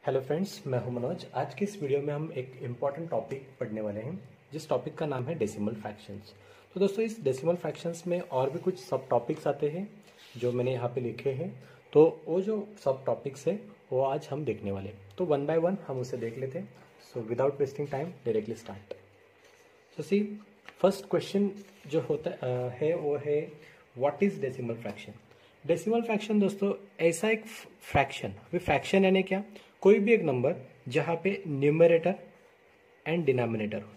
Hello friends, मैं हूं मनोज। आज की इस वीडियो में हम एक इम्पॉर्टेंट टॉपिक पढ़ने वाले हैं, जिस टॉपिक का नाम है डेसिमल फ्रैक्शंस। तो दोस्तों, इस डेसिमल फ्रैक्शंस में और भी कुछ सब टॉपिक्स आते हैं जो मैंने यहाँ पे लिखे हैं। तो वो जो सब टॉपिक्स है वो आज हम देखने वाले हैं। तो वन बाय वन हम उसे देख लेते हैं। So without wasting time directly start. तो सी, फर्स्ट क्वेश्चन जो होता है वो है what is decimal fraction. Decimal fraction दोस्तों ऐसा एक फ्रैक्शन, अभी फ्रैक्शन यानी क्या, कोई भी एक नंबर जहां पे न्यूमरेटर एंड डिनोमिनेटर हो।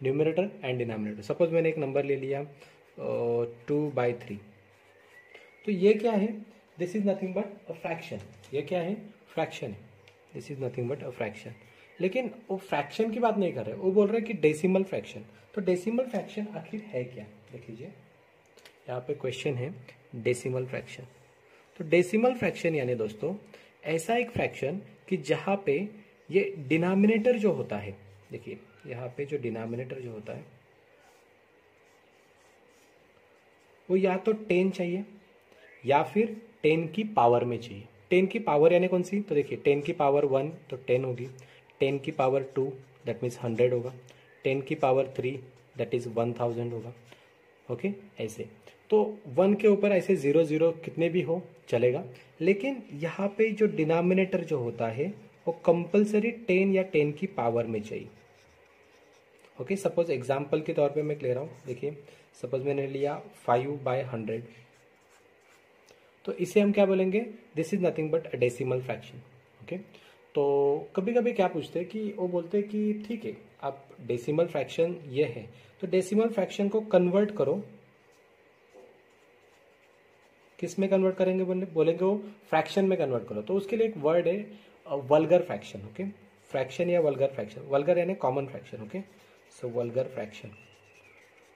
न्यूमरेटर एंड डिनोमिनेटर, सपोज मैंने एक नंबर ले लिया 2/3। तो ये क्या है? This is nothing but a fraction. ये क्या है? फ्रैक्शन है। This is nothing but a fraction. लेकिन वो फ्रैक्शन की बात नहीं कर रहे, वो बोल रहे कि डेसिमल फ्रैक्शन। तो डेसिमल फ्रैक्शन आखिर है क्या, देख लीजिए। यहाँ पे क्वेश्चन है डेसिमल फ्रैक्शन। तो डेसिमल फ्रैक्शन यानी दोस्तों ऐसा एक फ्रैक्शन कि जहां पे ये डिनोमिनेटर जो होता है, देखिए यहाँ पे जो डिनोमिनेटर जो होता है वो या तो 10 चाहिए या फिर 10 की पावर में चाहिए। 10 की पावर यानी कौन सी? तो देखिए 10 की पावर 1 तो 10 होगी, 10 की पावर 2 दैट मीन्स 100 होगा, 10 की पावर 3 दैट इज 1000 होगा। ओके, ऐसे। तो 1 के ऊपर ऐसे 0 0 कितने भी हो चलेगा, लेकिन यहाँ पे जो डिनोमिनेटर जो होता है वो कंपलसरी 10 या 10 की पावर में चाहिए। ओके, सपोज एग्जांपल के तौर पे मैं ले रहा हूँ। देखिए सपोज मैंने लिया 5/100, तो इसे हम क्या बोलेंगे? This is nothing but a decimal fraction. Okay, तो कभी कभी क्या पूछते हैं कि वो बोलते हैं कि ठीक है, आप डेसिमल फ्रैक्शन ये है, तो डेसिमल फ्रैक्शन को कन्वर्ट करो। किस में कन्वर्ट करेंगे? बोलेंगे वो फ्रैक्शन में कन्वर्ट करो। तो उसके लिए एक वर्ड है वल्गर फ्रैक्शन। ओके, फ्रैक्शन या वल्गर फ्रैक्शन। वल्गर यानी कॉमन फ्रैक्शन। ओके, सो वल्गर फ्रैक्शन।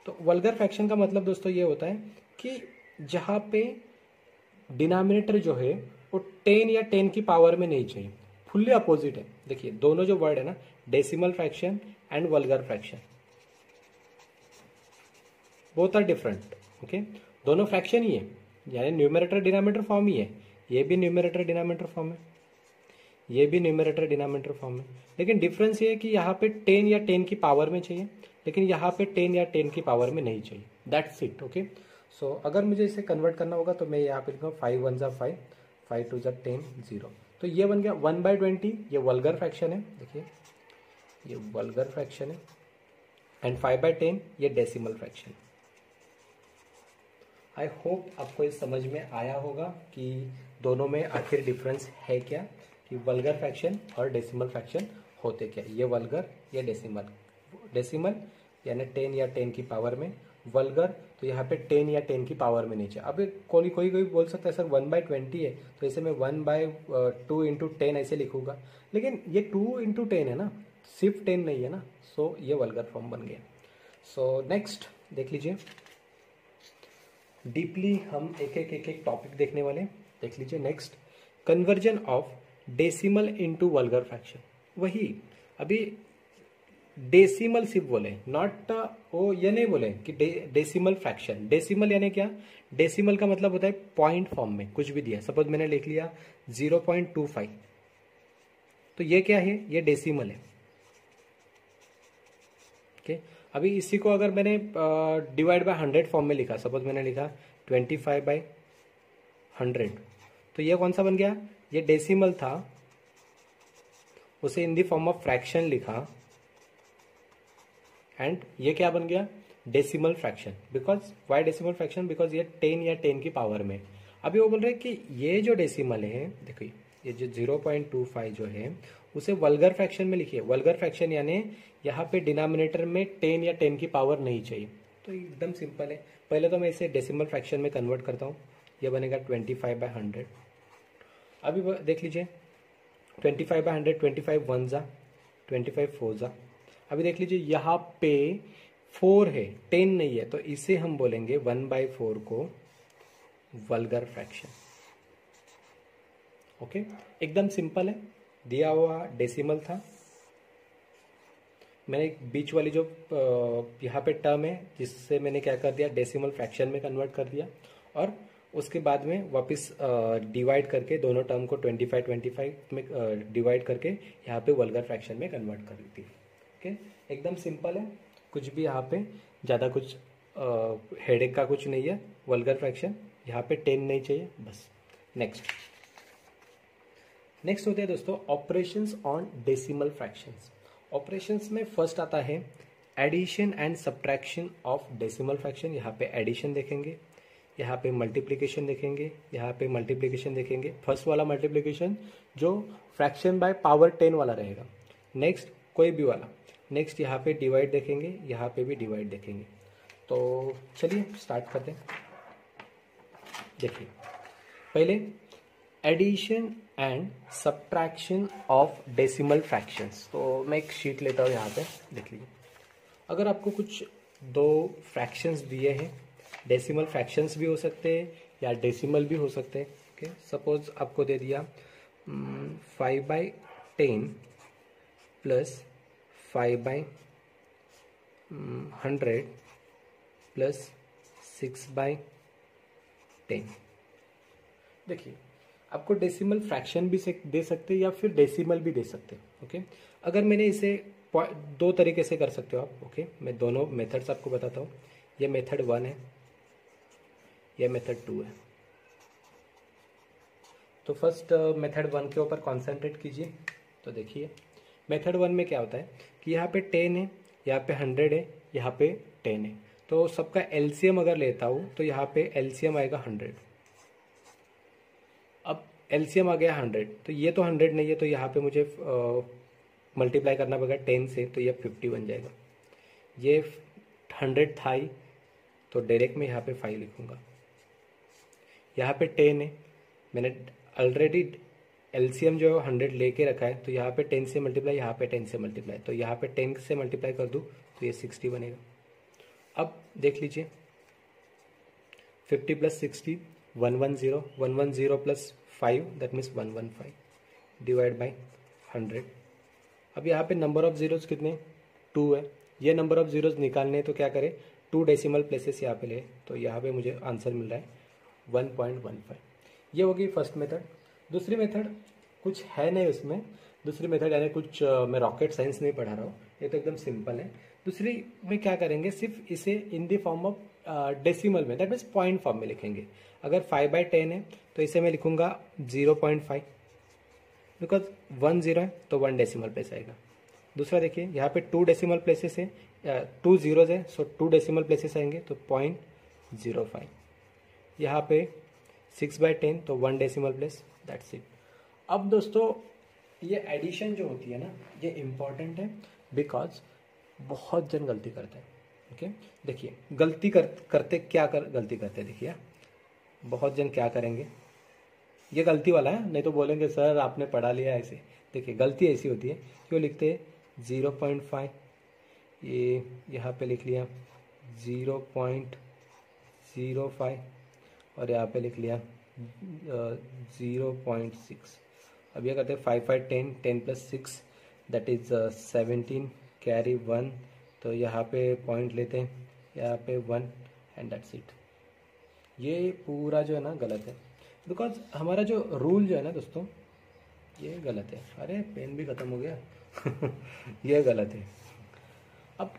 तो वल्गर फ्रैक्शन का मतलब दोस्तों ये होता है कि जहां पे डिनोमिनेटर जो है वो 10 या 10 की पावर में नहीं चाहिए, फुल्ली अपोजिट है। देखिए दोनों जो वर्ड है ना, decimal fraction and vulgar fraction, both are different. Okay, दोनों फ्रैक्शन ही है, यानी न्यूमरेटर डिनोमिनेटर फॉर्म ही है। ये भी न्यूमरेटर डिनोमिनेटर फॉर्म है, ये भी न्यूमरेटर डिनोमिनेटर फॉर्म है। लेकिन डिफरेंस ये है कि यहाँ पे 10 या 10 की पावर में चाहिए, लेकिन यहाँ पे 10 या 10 की पावर में नहीं चाहिए। That's it. ओके, सो अगर मुझे इसे कन्वर्ट करना होगा तो मैं यहाँ पे लिखूँगा 5 1 जा 5, 5 2 जा 10, 0। तो ये बन गया 1/20। ये वल्गर फ्रैक्शन है, देखिए ये वल्गर फ्रैक्शन है। एंड 5/10 ये डेसिमल फ्रैक्शन। आई होप आपको ये समझ में आया होगा कि दोनों में आखिर डिफरेंस है क्या, कि वल्गर फ्रैक्शन और डेसिमल फ्रैक्शन होते क्या। ये वल्गर, ये डेसिमल। डेसिमल यानी 10 या 10 की पावर में, वल्गर तो यहाँ पे 10 या 10 की पावर में नीचे। अब कोई कोई कोई बोल सकता है सर 1/20 है, तो इसे मैं 1/2 इंटू 10 ऐसे लिखूंगा, लेकिन ये 2 इंटू 10 है ना, सिर्फ 10 नहीं है ना। सो ये वल्गर फॉर्म बन गया। सो नेक्स्ट देख लीजिए, डीपली हम एक एक टॉपिक देखने वाले हैं। देख लीजिए next, conversion of decimal into vulgar fraction. वही अभी डेसिमल सिर्फ बोले, नॉट वो ये नहीं बोले कि डेसिमल फ्रैक्शन। डेसिमल यानी क्या? डेसिमल का मतलब होता है पॉइंट फॉर्म में कुछ भी दिया। सपोज मैंने लिख लिया 0.25, तो ये क्या है? ये डेसिमल है। ओके, अभी इसी को अगर मैंने डिवाइड बाय 100 फॉर्म में लिखा, सपोज मैंने लिखा 25/100, तो ये कौन सा बन गया? ये डेसिमल था, उसे in the form of fraction लिखा, एंड ये क्या बन गया? Decimal fraction. Because why decimal fraction? Because ये 10 या 10 की पावर में। अभी वो बोल रहे हैं कि ये जो डेसिमल है, देखो ये जो 0.25 जो है उसे वल्गर फ्रैक्शन में लिखिए। वल्गर फ्रैक्शन यानी यहाँ पे डिनोमिनेटर में 10 या 10 की पावर नहीं चाहिए। तो एकदम सिंपल है। पहले तो मैं इसे डेसिमल फ्रैक्शन में कन्वर्ट करता हूँ, ये बनेगा 25/100। अभी देख लीजिए 25/100, 25 1 जा, 25 4 जा। अभी देख लीजिए यहाँ पे 4 है, 10 नहीं है, तो इसे हम बोलेंगे 1/4 को वल्गर फ्रैक्शन। ओके, एकदम सिंपल है। दिया हुआ डेसिमल था, मैंने एक बीच वाली जो यहाँ पे टर्म है जिससे मैंने क्या कर दिया, डेसिमल फ्रैक्शन में कन्वर्ट कर दिया, और उसके बाद में वापस डिवाइड करके दोनों टर्म को 25 में डिवाइड करके यहाँ पे वल्गर फ्रैक्शन में कन्वर्ट कर लेती है। ओके, एकदम सिंपल है, कुछ भी यहाँ पे ज़्यादा कुछ हेडेक का कुछ नहीं है। वल्गर फ्रैक्शन यहाँ पे 10 नहीं चाहिए बस। नेक्स्ट होते हैं दोस्तों operations on decimal fractions. Operations में फर्स्ट आता है addition and subtraction of decimal fraction. यहाँ पे एडिशन देखेंगे, यहाँ पे मल्टीप्लिकेशन देखेंगे, यहाँ पे मल्टीप्लिकेशन देखेंगे। फर्स्ट वाला मल्टीप्लिकेशन जो फ्रैक्शन बाय पावर 10 वाला रहेगा, नेक्स्ट कोई भी वाला। नेक्स्ट यहाँ पे डिवाइड देखेंगे, यहाँ पे भी डिवाइड देखेंगे। तो चलिए स्टार्ट करते हैं। देखिए पहले addition and subtraction of decimal fractions. तो मैं एक शीट लेता हूँ, यहाँ पे देख लीजिए। अगर आपको कुछ दो फ्रैक्शंस दिए हैं, डेसिमल फ्रैक्शंस भी हो सकते हैं या डेसिमल भी हो सकते हैं। ओके, सपोज आपको दे दिया 5/10 प्लस 5/100 प्लस 6/10। देखिए आपको डेसिमल फ्रैक्शन भी दे सकते हैं या फिर डेसिमल भी दे सकते हैं। ओके, अगर मैंने इसे दो तरीके से कर सकते हो आप। ओके, मैं दोनों मेथड्स आपको बताता हूँ। ये मेथड 1 है, ये मेथड 2 है। तो फर्स्ट मेथड 1 के ऊपर कॉन्सेंट्रेट कीजिए। तो देखिए मेथड 1 में क्या होता है कि यहाँ पे 10 है, यहाँ पे 100 है, यहाँ पे 10 है। तो सबका एलसीएम अगर लेता हूँ तो यहाँ पे एलसीएम आएगा 100। अब एलसीएम आ गया 100, तो ये तो 100 नहीं है, तो यहाँ पे मुझे मल्टीप्लाई करना पड़ेगा 10 से, तो ये 50 बन जाएगा। ये 100 था ही, तो डायरेक्ट में यहाँ पे 5 लिखूंगा। यहाँ पे 10 है, मैंने ऑलरेडी एलसीएम जो है 100 लेके रखा है, तो यहाँ पे 10 से मल्टीप्लाई, यहाँ पे 10 से मल्टीप्लाई, तो यहाँ पे 10 से मल्टीप्लाई कर दूँ तो ये 60 बनेगा। अब देख लीजिए 50 plus 60 110, 110 plus 5 that means 115 divide by 100। अब यहाँ पे नंबर ऑफ जीरोज कितने, 2 है। ये नंबर ऑफ जीरोज निकालने तो क्या करें, 2 डेसिमल प्लेसेस यहाँ पे ले, तो यहाँ पे मुझे आंसर मिल रहा है 1.15। ये होगी फर्स्ट मेथड। दूसरी मेथड कुछ है नहीं उसमें, दूसरी मेथड यानी कुछ मैं रॉकेट साइंस नहीं पढ़ा रहा हूँ, ये तो एकदम सिंपल है। दूसरी में क्या करेंगे, सिर्फ इसे इन द फॉर्म ऑफ डेसिमल में, दैट मीन्स पॉइंट फॉर्म में लिखेंगे। अगर 5/10 है तो इसे मैं लिखूंगा 0.5, बिकॉज 1 0 है तो 1 डेसिमल प्लेस आएगा। दूसरा देखिए यहाँ पे 2 डेसिमल प्लेसेस है, 2 जीरोज है, सो 2 डेसिमल प्लेसेस आएंगे तो 0.05। यहाँ पे 6/10 तो 1 डेसिमल प्लेस, दैट्स इट। अब दोस्तों ये एडिशन जो होती है ना, ये इम्पॉर्टेंट है बिकॉज बहुत जन गलती करते हैं। ओके, देखिए गलती करते गलती करते देखिए, बहुत जन क्या करेंगे, ये गलती वाला है, नहीं तो बोलेंगे सर आपने पढ़ा लिया ऐसे। देखिए गलती ऐसी होती है कि वो लिखते हैं 0.5, ये यहाँ पे लिख लिया 0.05 और यहाँ पे लिख लिया 0.6। अब ये करते हैं 5/10, 10 प्लस 6 दैट इज 17, कैरी 1, तो यहाँ पे पॉइंट लेते हैं, यहाँ पे 1 एंड दैट्स इट। ये पूरा जो है ना गलत है, बिकॉज हमारा जो रूल जो है ना दोस्तों ये गलत है। अरे पेन भी ख़त्म हो गया ये गलत है। अब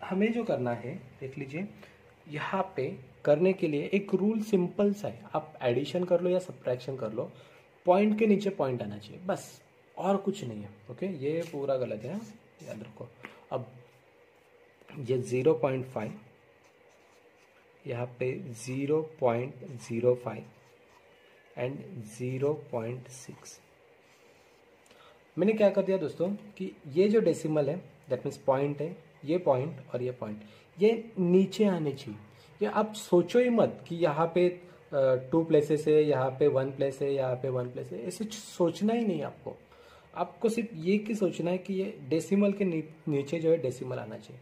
हमें जो करना है देख लीजिए, यहाँ पे करने के लिए एक रूल सिंपल सा है, आप एडिशन कर लो या सब्ट्रैक्शन कर लो, पॉइंट के नीचे पॉइंट आना चाहिए बस, और कुछ नहीं है। ओके, ये पूरा गलत है, याद रखो। अब ये 0.5, यहाँ पे 0.05 एंड 0.6। मैंने क्या कर दिया दोस्तों कि ये जो डेसिमल है दैट मीन्स पॉइंट है, ये पॉइंट और ये पॉइंट ये नीचे आने चाहिए। ये आप सोचो ही मत कि यहाँ पे 2 प्लेसेस है, यहाँ पे 1 प्लेस है, यहाँ पे 1 प्लेस है, ऐसे सोचना ही नहीं आपको। आपको सिर्फ ये कि सोचना है कि ये डेसिमल के नीचे जो है डेसिमल आना चाहिए।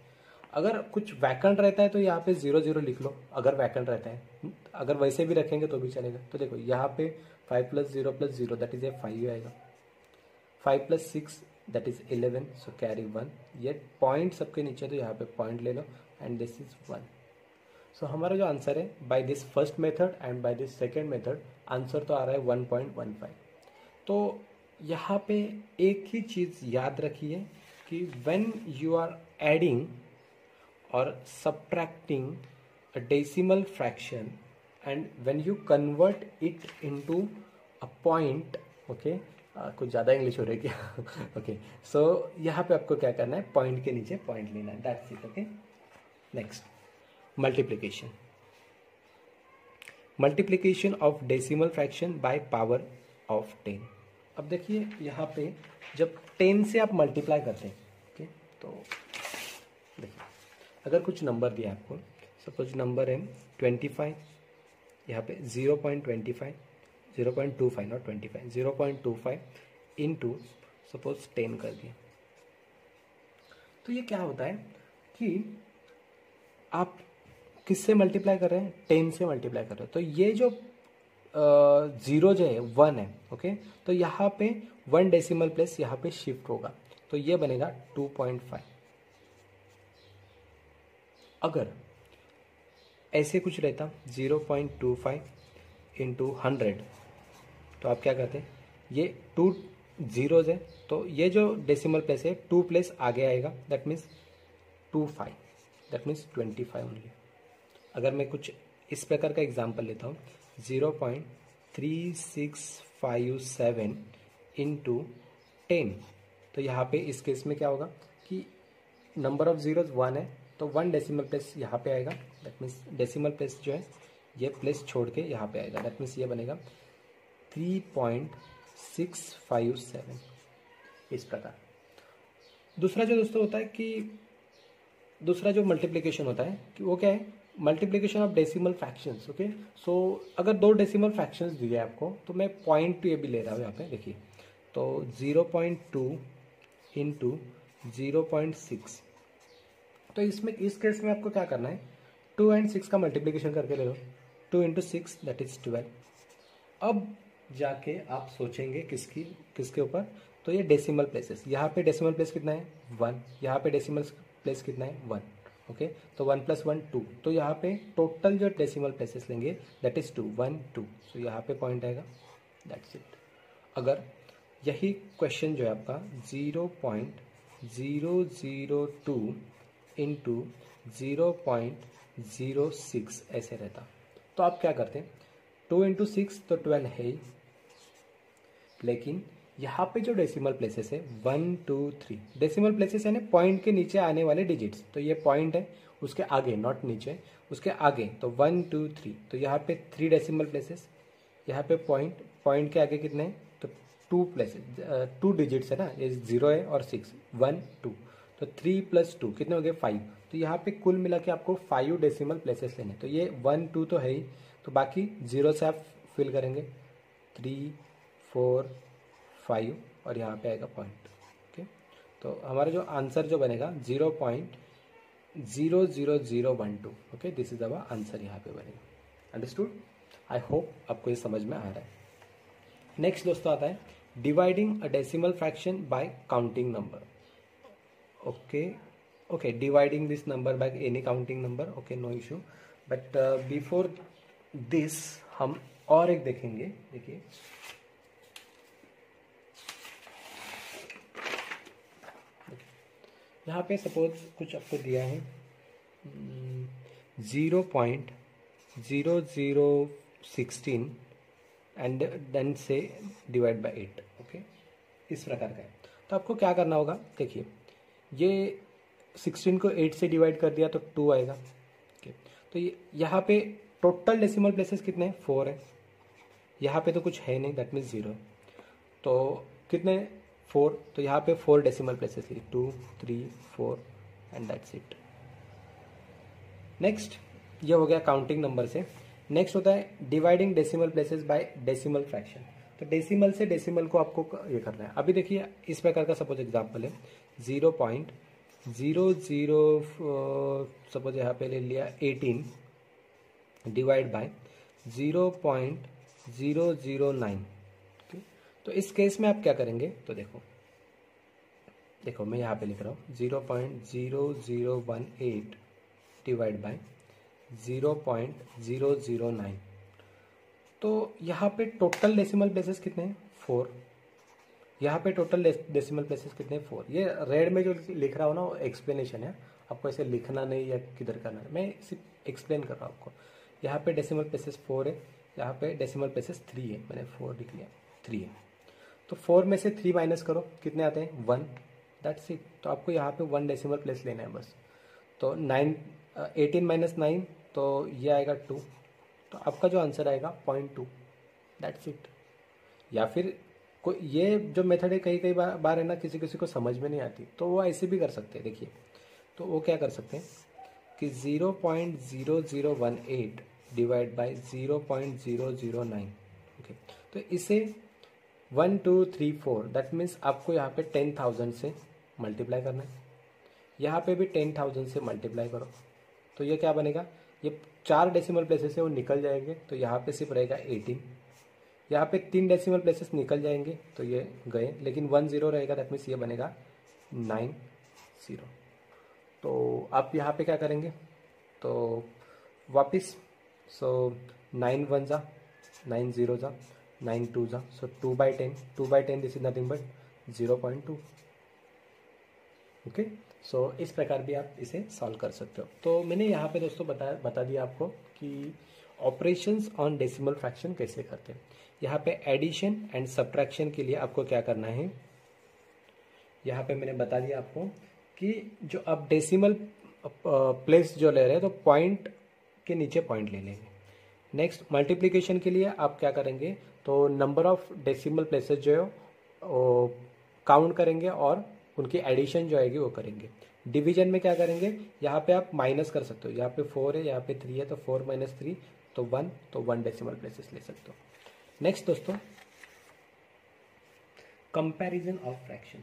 अगर कुछ वैकेंट रहता है तो यहाँ पे 0 लिख लो, अगर वैकेंट रहता है, अगर वैसे भी रखेंगे तो भी चलेगा। तो देखो यहाँ पे 5 + 0 दैट इज 5 आएगा, 5 + 6 दैट इज 11, सो कैरी 1। ये पॉइंट सबके नीचे, तो यहाँ पे पॉइंट ले लो एंड दिस इज 1। सो हमारा जो आंसर है by this first method and by this second method answer तो आ रहा है 1.15। तो यहाँ पे एक ही चीज़ याद रखिए कि व्हेन यू आर एडिंग और subtracting a decimal fraction and when you convert it into a point, okay, कुछ ज़्यादा इंग्लिश हो रही है क्या ओके, सो यहाँ पे आपको क्या करना है, पॉइंट के नीचे पॉइंट लेना है, that's it. Okay, next multiplication. Multiplication of decimal fraction by power of 10। अब देखिए यहाँ पे जब 10 से आप मल्टीप्लाई करते हैं, ओके, तो देखिए अगर कुछ नंबर दिया आपको, सपोज नंबर है 25, यहाँ पे 0.25, 0.25 नॉट 25, 0.25 इंटू सपोज 10 कर दिया, तो ये क्या होता है कि आप किससे मल्टीप्लाई कर रहे हैं, 10 से मल्टीप्लाई कर रहे हैं। तो ये जो जीरो जो है 1 है, ओके, तो यहाँ पे 1 डेसिमल प्लेस यहाँ पे शिफ्ट होगा, तो ये बनेगा 2.5। अगर ऐसे कुछ रहता 0.25 इंटू 100, तो आप क्या करते, ये 2 जीरोज है, तो ये जो डेसिमल प्लेस है 2 प्लेस आगे आएगा, that means 25, that means 25 only. अगर मैं कुछ इस प्रकार का एग्जांपल लेता हूँ 0.3657 इंटू 10, तो यहाँ पे इस केस में क्या होगा कि नंबर ऑफ जीरोज 1 है, तो 1 डेसिमल प्लेस यहाँ पे आएगा, दैट मीन्स डेसिमल प्लेस जो है ये प्लेस छोड़ के यहाँ पे आएगा, दैट मीन्स ये बनेगा 3.657, इस प्रकार। दूसरा जो दोस्तों होता है कि दूसरा जो मल्टीप्लिकेशन होता है कि वो क्या है, multiplication of decimal fractions. Okay, so अगर 2 डेसिमल फ्रैक्शंस दिए आपको, तो मैं पॉइंट टू ये भी ले रहा हूँ यहाँ पे, देखिए, तो 0.2 इंटू 0.6, तो इसमें इस केस में आपको क्या करना है, 2 एंड 6 का मल्टीप्लिकेशन करके ले लो, 2 इंटू 6 दैट इज 12। अब जाके आप सोचेंगे किसके ऊपर, तो ये डेसिमल प्लेसेस, यहाँ पे डेसिमल प्लेस कितना है 1, यहाँ पे डेसिमल प्लेस कितना है 1, ओके, तो 1 + 1 2, तो यहाँ पे टोटल जो डेसिमल प्लेसेस लेंगे दैट इज 2, 1 2, सो यहाँ पे पॉइंट आएगा, दैट्स इट। अगर यही क्वेश्चन जो है आपका 0.002 इंटू 0.06 ऐसे रहता, तो आप क्या करते हैं, 2 इंटू 6 तो 12 है ही, लेकिन यहाँ पे जो डेसिमल प्लेसेस है 1 2 3 डेसिमल प्लेसेस है ना, पॉइंट के नीचे आने वाले डिजिट्स, तो ये पॉइंट है, उसके आगे नॉट नीचे, उसके आगे, तो 1 2 3, तो यहाँ पे 3 डेसिमल प्लेसेस, यहाँ पे पॉइंट के आगे कितने हैं, तो 2 प्लेसेस, 2 डिजिट्स है ना, ये 0 है और 6, 1 2, तो 3 + 2 कितने हो गए 5, तो यहाँ पे कुल मिला के आपको 5 डेसिमल प्लेसेस लेने, तो ये 1 2 तो है ही, तो बाकी 0 से आप फिल करेंगे 3 4 5 और यहाँ पे आएगा पॉइंट। ओके, तो हमारा जो आंसर जो बनेगा 0.00012, okay, this is our answer यहाँ पे बनेगा। अंडरस्टूड? आई होप आपको ये समझ में आ रहा है। नेक्स्ट दोस्तों आता है dividing a decimal fraction by counting number. Okay, dividing this number by any counting number, okay, no issue, but before this हम और एक देखेंगे। देखिए यहाँ पे सपोज कुछ आपको दिया है 0.0016 एंड देन से डिवाइड बाय 8, ओके, इस प्रकार का है। तो आपको क्या करना होगा, देखिए ये 16 को 8 से डिवाइड कर दिया तो 2 आएगा, ओके, तो ये यहाँ पे टोटल डेसिमल प्लेसेस कितने हैं 4 है, यहाँ पे तो कुछ है नहीं, दैट मीन्स 0 है, तो कितने 4, तो यहाँ पे 4 डेसिमल प्लेसेस लिए 2 3 4 एंड दैट्स इट। नेक्स्ट ये हो गया काउंटिंग नंबर से। नेक्स्ट होता है dividing decimal places by decimal fraction. तो डेसिमल से डेसिमल को आपको ये करना है। अभी देखिए इस प्रकार का सपोज एग्जांपल है 0.00 सपोज यहाँ पे ले लिया 18 डिवाइड बाय 0.009। तो इस केस में आप क्या करेंगे, तो देखो मैं यहाँ पे लिख रहा हूँ 0.0018 डिवाइड बाय 0.009। तो यहाँ पे टोटल डेसिमल प्लेसेस कितने हैं? 4। यहाँ पे टोटल डेसिमल प्लेसेस कितने हैं? 4। ये रेड में जो लिख रहा हूँ ना वो एक्सप्लेनेशन है, आपको ऐसे लिखना नहीं या किधर करना है, मैं सिर्फ एक्सप्लेन कर रहा हूँ आपको। यहाँ पे डेसिमल प्लेसेस 4 है, यहाँ पे डेसिमल प्लेसेस 3 है, मैंने 4 लिख लिया, 3 है। तो 4 में से 3 माइनस करो, कितने आते हैं? 1, दैट्स इट। तो आपको यहाँ पे 1 डेसिमल प्लेस लेना है बस। तो 18 माइनस 9, तो ये आएगा 2। तो आपका जो आंसर आएगा 0.2, दैट्स इट। या फिर कोई ये जो मेथड है कई बार है ना किसी किसी को समझ में नहीं आती, तो वो ऐसे भी कर सकते हैं। देखिए, तो वो क्या कर सकते हैं कि 0.0018 डिवाइड बाई 0.009। ओके, तो इसे 1 2 3 4 दैट मीन्स आपको यहाँ पे 10,000 से मल्टीप्लाई करना है, यहाँ पे भी 10,000 से मल्टीप्लाई करो। तो ये क्या बनेगा? ये 4 डेसिमल प्लेसेस है वो निकल जाएंगे, तो यहाँ पे सिर्फ रहेगा 18। यहाँ पे 3 डेसिमल प्लेसेस निकल जाएंगे तो ये गए, लेकिन 1 0 रहेगा, दैट मीन्स ये बनेगा 90। तो आप यहाँ पे क्या करेंगे? तो वापिस 9 1 जा, 9 0 जा, 9 2 जा, so 2/10, 2/10 this is nothing but 0.2। Okay, so इस प्रकार भी आप इसे सॉल्व कर सकते हो। तो मैंने यहाँ पे दोस्तों बता दिया आपको कि ऑपरेशंस ऑन डेसिमल फ्रैक्शन कैसे करते हैं। यहाँ पे एडिशन एंड सब्ट्रैक्शन के लिए आपको क्या करना है, यहाँ पे मैंने बता दिया आपको कि जो आप डेसिमल प्लेस जो ले रहे हैं तो पॉइंट के नीचे पॉइंट ले लेंगे। नेक्स्ट मल्टीप्लिकेशन के लिए आप क्या करेंगे, तो नंबर ऑफ डेसिमल प्लेसेस जो है काउंट करेंगे और उनकी एडिशन जो आएगी वो करेंगे। डिवीजन में क्या करेंगे, यहाँ पे आप माइनस कर सकते हो, यहाँ पे 4 है, यहाँ पे 3 है, तो 4 माइनस 3 तो 1, तो 1 डेसिमल प्लेसेस ले सकते हो। नेक्स्ट दोस्तों, कंपैरिजन ऑफ फ्रैक्शन।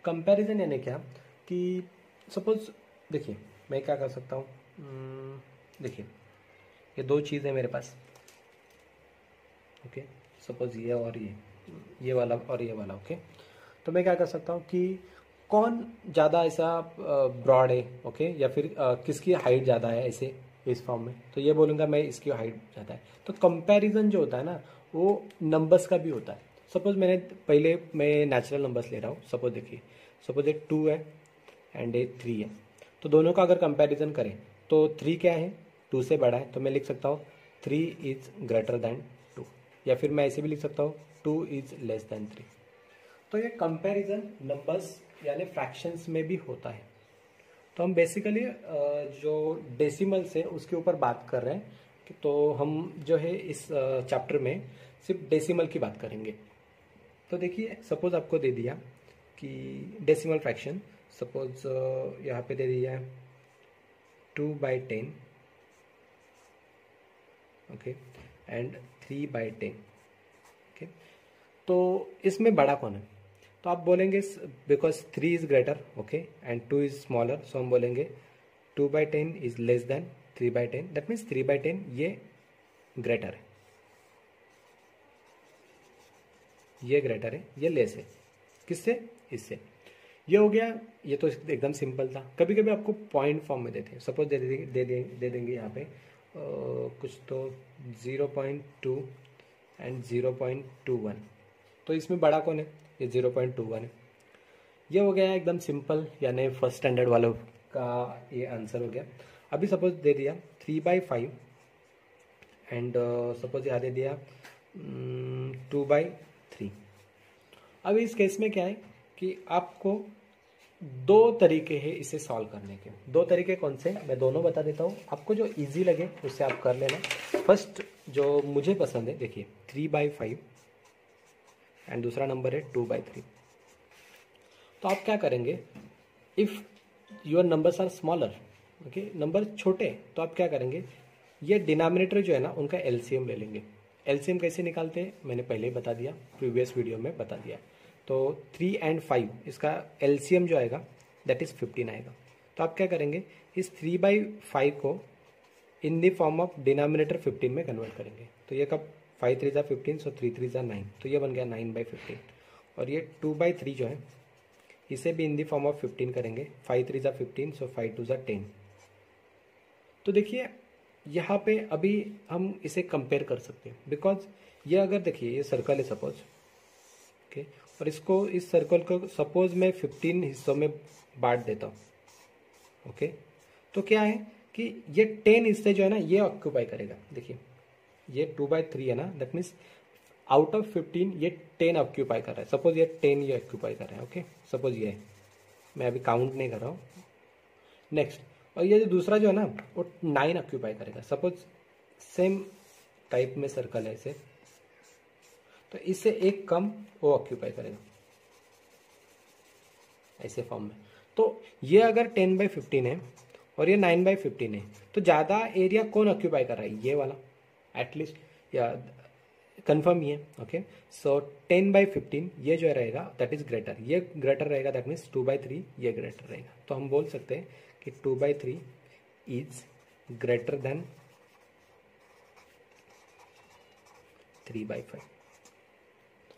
कंपैरिजन यानी क्या कि सपोज देखिए मैं क्या कर सकता हूँ, देखिए ये 2 चीज़ है मेरे पास। ओके, सपोज ये और ये वाला और ये वाला। ओके, तो मैं क्या कर सकता हूँ कि कौन ज़्यादा ऐसा ब्रॉड है, ओके, या फिर किसकी हाइट ज़्यादा है ऐसे इस फॉर्म में, तो ये बोलूँगा मैं इसकी हाइट ज़्यादा है। तो कंपैरिजन जो होता है ना वो नंबर्स का भी होता है। सपोज मैं नेचुरल नंबर्स ले रहा हूँ। सपोज देखिए, सपोज ये 2 है एंड ये 3 है, तो दोनों का अगर कंपैरिजन करें तो 3 क्या है, 2 से बड़ा है, तो मैं लिख सकता हूँ 3 इज ग्रेटर देन 2, या फिर मैं ऐसे भी लिख सकता हूँ 2 इज लेस देन 3। तो ये कंपैरिजन नंबर्स यानी फ्रैक्शंस में भी होता है। तो हम बेसिकली जो डेसिमल्स है उसके ऊपर बात कर रहे हैं कि तो हम जो है इस चैप्टर में सिर्फ डेसिमल की बात करेंगे। तो देखिए, सपोज आपको दे दिया कि डेसिमल फ्रैक्शन, सपोज यहाँ पे दे दिया है 2/10, ओके, एंड 3/10। ओके, तो इसमें बड़ा कौन है? तो आप बोलेंगे because 3 is greater, okay, and 2 is smaller, so हम बोलेंगे 2/10 is less than 3/10, that means 3/10 ये ग्रेटर है, ये ग्रेटर है, ये लेस है। किससे? इससे। ये हो गया, ये तो एकदम सिंपल था। कभी कभी आपको पॉइंट फॉर्म में देते हैं, सपोज दे देंगे यहाँ पे कुछ तो 0.2 एंड 0.21, तो इसमें बड़ा कौन है? ये 0.21 है। ये हो गया एकदम सिंपल, यानी फर्स्ट स्टैंडर्ड वालों का ये आंसर हो गया। अभी सपोज दे दिया 3/5 एंड सपोज यहाँ दे दिया 2/3। अब इस केस में क्या है कि आपको 2 तरीके हैं इसे सॉल्व करने के। 2 तरीके कौन से, मैं दोनों बता देता हूँ, आपको जो इजी लगे उससे आप कर लेना। फर्स्ट जो मुझे पसंद है, देखिए 3/5 एंड दूसरा नंबर है 2/3। तो आप क्या करेंगे, if your numbers are smaller, okay, number छोटे, तो आप क्या करेंगे, ये डिनोमिनेटर जो है ना उनका एलसीएम ले लेंगे। एलसीएम कैसे निकालते हैं मैंने पहले ही बता दिया, प्रीवियस वीडियो में बता दिया। तो 3 एंड 5 इसका एलसीएम जो आएगा दैट इज 15 आएगा। तो आप क्या करेंगे, इस 3/5 को इन द फॉर्म ऑफ डिनोमिनेटर 15 में कन्वर्ट करेंगे। तो ये कब 5 3 जा 15, सो 3 3 जा 9, तो ये बन गया 9/15। और ये 2/3 जो है इसे भी इन दी फॉर्म ऑफ 15 करेंगे, 5 3 जा 15, सो 5 2 जा 10। तो देखिए यहाँ पे अभी हम इसे कंपेयर कर सकते हैं, बिकॉज ये अगर देखिए ये सर्कल है सपोज, ओके, और इसको इस सर्कल को सपोज मैं 15 हिस्सों में बांट देता हूँ, ओके, तो क्या है कि ये 10 हिस्से जो है ना ये ऑक्यूपाई करेगा। देखिए ये 2/3 है ना, दैट मीन्स आउट ऑफ 15 ये 10 ऑक्यूपाई कर रहा है। सपोज ये 10 ये ऑक्यूपाई कर रहा है, ओके, सपोज ये है, मैं अभी काउंट नहीं कर रहा हूँ। नेक्स्ट, और ये जो दूसरा जो है ना वो 9 ऑक्यूपाई करेगा। सपोज सेम टाइप में सर्कल है इसे, तो इससे एक कम वो ऑक्यूपाई करेगा ऐसे फॉर्म में। तो ये अगर 10/15 है और ये 9/15 है, तो ज़्यादा एरिया कौन ऑक्यूपाई कर रहा है? ये वाला, एटलीस्ट, या कंफर्म ही है, ओके। सो 10/15 ये जो रहेगा दैट इज ग्रेटर, ये ग्रेटर रहेगा, दैट मीन्स 2/3 ये ग्रेटर रहेगा। तो हम बोल सकते हैं कि 2/3 इज ग्रेटर देन 3/5,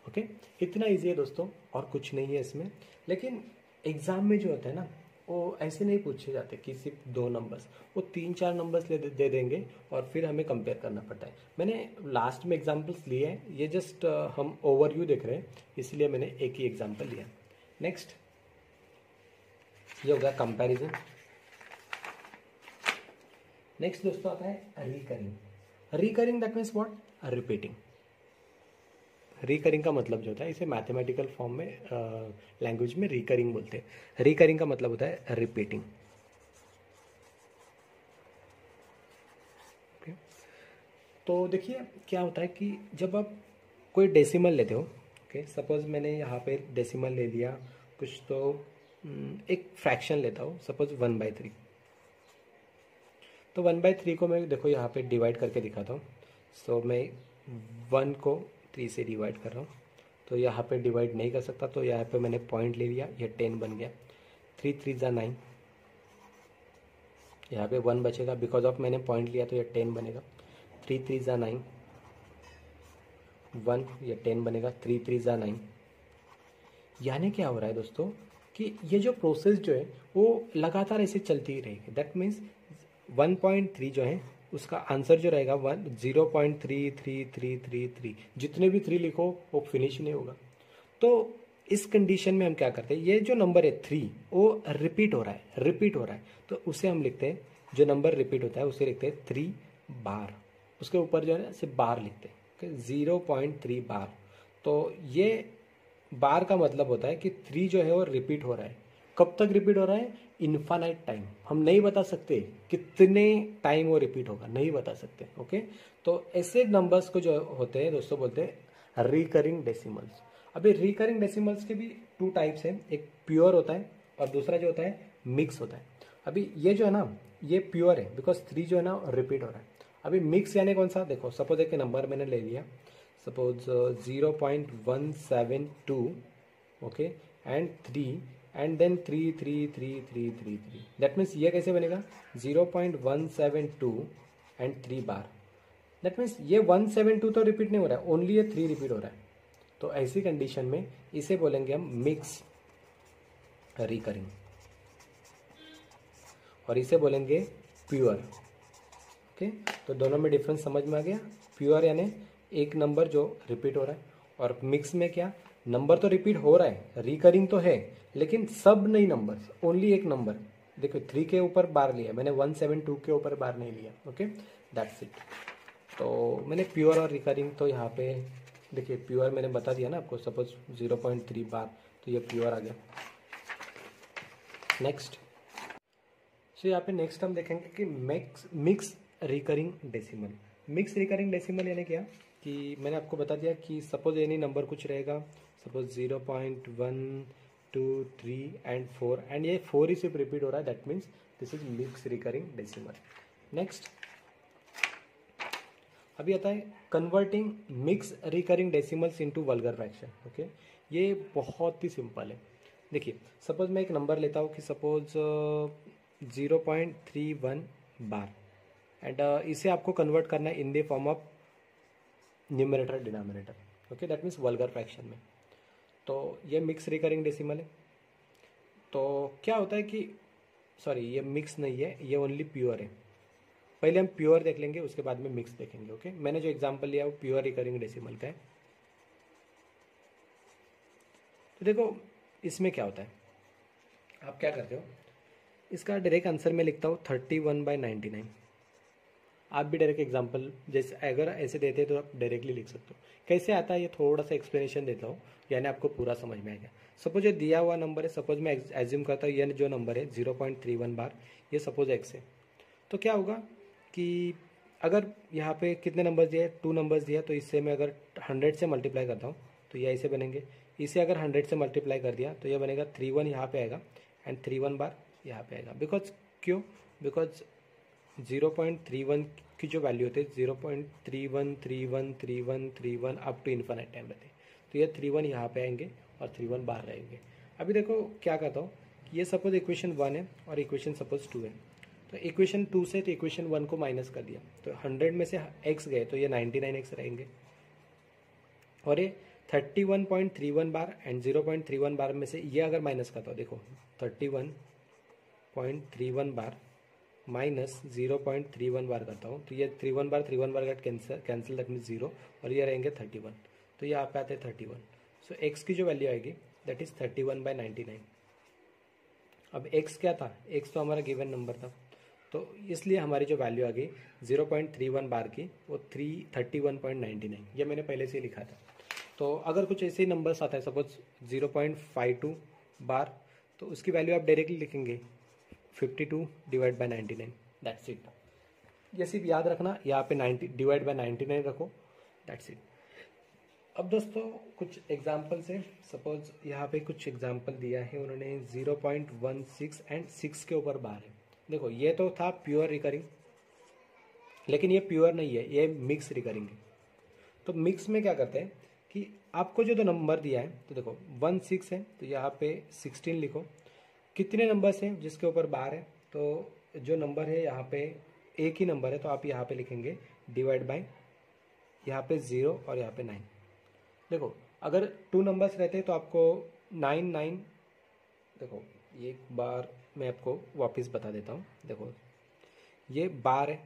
ओके। इतना इजी है दोस्तों, और कुछ नहीं है इसमें। लेकिन एग्जाम में जो होता है ना वो ऐसे नहीं पूछे जाते कि सिर्फ 2 नंबर्स, वो 3-4 नंबर्स दे देंगे और फिर हमें कंपेयर करना पड़ता है। मैंने लास्ट में एग्जांपल्स लिए हैं, ये जस्ट हम ओवरव्यू देख रहे हैं, इसलिए मैंने एक ही एग्जांपल लिया। नेक्स्ट ये हो गया कंपैरिजन। नेक्स्ट दोस्तों आता है recurring. Recurring that means what? Repeating. Recurring का मतलब जो होता है, इसे मैथमेटिकल फॉर्म में लैंग्वेज में रिकरिंग बोलते हैं। रिकरिंग का मतलब होता है रिपीटिंग, ओके। तो देखिए क्या होता है कि जब आप कोई डेसिमल लेते हो, ओके, सपोज मैंने यहाँ पे डेसिमल ले लिया कुछ, तो एक फ्रैक्शन लेता हूँ सपोज 1/3। तो 1/3 को मैं देखो यहाँ पे डिवाइड करके दिखाता हूँ। सो मैं 1 को 3 से डिवाइड कर रहा हूँ, तो यहाँ पे डिवाइड नहीं कर सकता, तो यहाँ पे मैंने पॉइंट ले लिया, ये 10 बन गया। 3 3 जा 9, यहाँ पे 1 बचेगा, बिकॉज ऑफ मैंने पॉइंट लिया तो ये 10 बनेगा। 3 3 जा 9, 1, ये 10 बनेगा। 3 3 जा 9। यानी क्या हो रहा है दोस्तों कि ये जो प्रोसेस जो है वो लगातार ऐसे चलती ही रहेगी। दैट मीन्स 1.3 जो है उसका आंसर जो रहेगा 0.3333, जितने भी 3 लिखो वो फिनिश नहीं होगा। तो इस कंडीशन में हम क्या करते हैं, ये जो नंबर है 3 वो रिपीट हो रहा है, रिपीट हो रहा है, तो उसे हम लिखते हैं, जो नंबर रिपीट होता है उसे लिखते हैं 3 बार। उसके ऊपर जो है ना सिर्फ बार लिखते हैं, ओके, 0.3 बार। तो ये बार का मतलब होता है कि 3 जो है वो रिपीट हो रहा है। कब तक रिपीट हो रहा है? Infinite time. हम नहीं बता सकते कितने टाइम वो रिपीट होगा, नहीं बता सकते, ओके। तो ऐसे नंबर्स को जो होते हैं दोस्तों बोलते हैं रिकरिंग डेसिमल्स। अभी रिकरिंग डेसिमल्स के भी 2 टाइप्स हैं, एक प्योर होता है और दूसरा जो होता है मिक्स होता है। अभी ये जो है ना ये प्योर है, बिकॉज 3 जो है ना रिपीट हो रहा है। अभी मिक्स यानी कौन सा? देखो सपोज एक नंबर मैंने ले लिया, suppose 0.172, okay, and 3 and then 3 that means ये कैसे बनेगा? 0.172 एंड 3 बार। दैट मीन्स ये 172 तो रिपीट नहीं हो रहा है, ओनली ये 3 रिपीट हो रहा है। तो ऐसी कंडीशन में इसे बोलेंगे हम मिक्स रिकरिंग, और इसे बोलेंगे प्योर, ओके। तो दोनों में डिफरेंस समझ में आ गया। प्योर यानी एक नंबर जो रिपीट हो रहा है, और मिक्स में क्या, नंबर तो रिपीट हो रहा है, रिकरिंग तो है, लेकिन सब नहीं नंबर, ओनली एक नंबर। देखो 3 के ऊपर बार लिया मैंने, 172 के ऊपर बार नहीं लिया, ओके, दैट्स इट। तो मैंने प्योर और रिकरिंग, तो यहाँ पे देखिए प्योर मैंने बता दिया ना आपको, सपोज 0.3 बार, तो ये प्योर आ गया। नेक्स्ट, सो यहाँ पे नेक्स्ट हम देखेंगे कि mix recurring decimal. Mix recurring decimal यानी क्या कि मैंने आपको बता दिया कि सपोज एनी नंबर कुछ रहेगा, सपोज 0.1 2 3 एंड 4, एंड ये 4 ही सिर्फ रिपीट हो रहा है, that means this is mix recurring decimal. Next अभी आता है converting mix recurring decimals into vulgar fraction, okay. ये बहुत ही सिंपल है। देखिए सपोज मैं एक नंबर लेता हूँ कि सपोज 0.31 बार, एंड इसे आपको कन्वर्ट करना है इन the form of numerator denominator, okay, that means vulgar fraction में। तो ये मिक्स रिकरिंग डेसिमल है। तो क्या होता है कि सॉरी ये मिक्स नहीं है, ये ओनली प्योर है, पहले हम प्योर देख लेंगे, उसके बाद में मिक्स देखेंगे। ओके, मैंने जो एग्जांपल लिया वो प्योर रिकरिंग डेसिमल का है। तो देखो इसमें क्या होता है, आप क्या करते हो, इसका डायरेक्ट आंसर मैं लिखता हूँ 31/99। आप भी डायरेक्ट एग्जांपल जैसे अगर ऐसे देते तो आप डायरेक्टली लिख सकते हो। कैसे आता है ये थोड़ा सा एक्सप्लेनेशन देता हूँ, यानी आपको पूरा समझ में आएगा। सपोज ये दिया हुआ नंबर है, सपोज मैं एज्यूम करता हूँ ये जो नंबर है 0.31 बार, ये सपोज एक्स है। तो क्या होगा कि अगर यहाँ पे कितने नंबर दिए, 2 नंबर्स दिया, तो इससे मैं अगर 100 से मल्टीप्लाई करता हूँ तो ये ऐसे बनेंगे। इसे अगर 100 से मल्टीप्लाई कर दिया तो ये बनेगा 31 यहाँ पे आएगा एंड 31 बार यहाँ पे आएगा। बिकॉज क्यों, बिकॉज 0.31 की जो वैल्यू होती है 0.31313131 अप टू इन्फिनिट टाइम रहते हैं। तो ये 31 यहाँ पे आएंगे और 31 बाहर रहेंगे। अभी देखो क्या करता हूँ, ये सपोज इक्वेशन 1 है और इक्वेशन सपोज 2 है। तो इक्वेशन 2 से तो इक्वेशन 1 को माइनस कर दिया, तो 100 में से x गए तो ये 99x रहेंगे। और ये 31.31 बार एंड 0.31 बार में से ये अगर माइनस करता हूँ, देखो 31.31 बार माइनस 0.31 बार करता हूँ, तो ये 31 बार का कैंसिल दैट मीन्स 0, और ये रहेंगे 31। तो ये यहाँ पे आते हैं 31। सो x की जो वैल्यू आएगी दैट इज 31/99। अब x क्या था, x तो हमारा गिवन नंबर था, तो इसलिए हमारी जो वैल्यू आ गई 0.31 बार की वो 31.99, ये मैंने पहले से ही लिखा था। तो अगर कुछ ऐसे ही नंबर्स आता है सपोज 0.52 बार, तो उसकी वैल्यू आप डायरेक्टली लिखेंगे 52/99, दैट्स इट। ये सिर्फ याद रखना, यहाँ पे 90/99 रखो, दैट्स इट। अब दोस्तों कुछ एग्जाम्पल्स है, सपोज यहाँ पे कुछ एग्जाम्पल दिया है उन्होंने 0.16 एंड 6 के ऊपर बार है। देखो ये तो था प्योर रिकरिंग, लेकिन ये प्योर नहीं है, ये मिक्स रिकरिंग है। तो मिक्स में क्या करते हैं कि आपको जो नंबर दिया है, तो देखो 16 है तो यहाँ पे 16 लिखो। कितने नंबर्स हैं जिसके ऊपर बार है, तो जो नंबर है यहाँ पे एक ही नंबर है, तो आप यहाँ पे लिखेंगे डिवाइड बाय यहाँ पे 0 और यहाँ पे 9। देखो अगर 2 नंबर्स रहते तो आपको 9 देखो एक बार मैं आपको वापस बता देता हूँ। देखो ये बार है,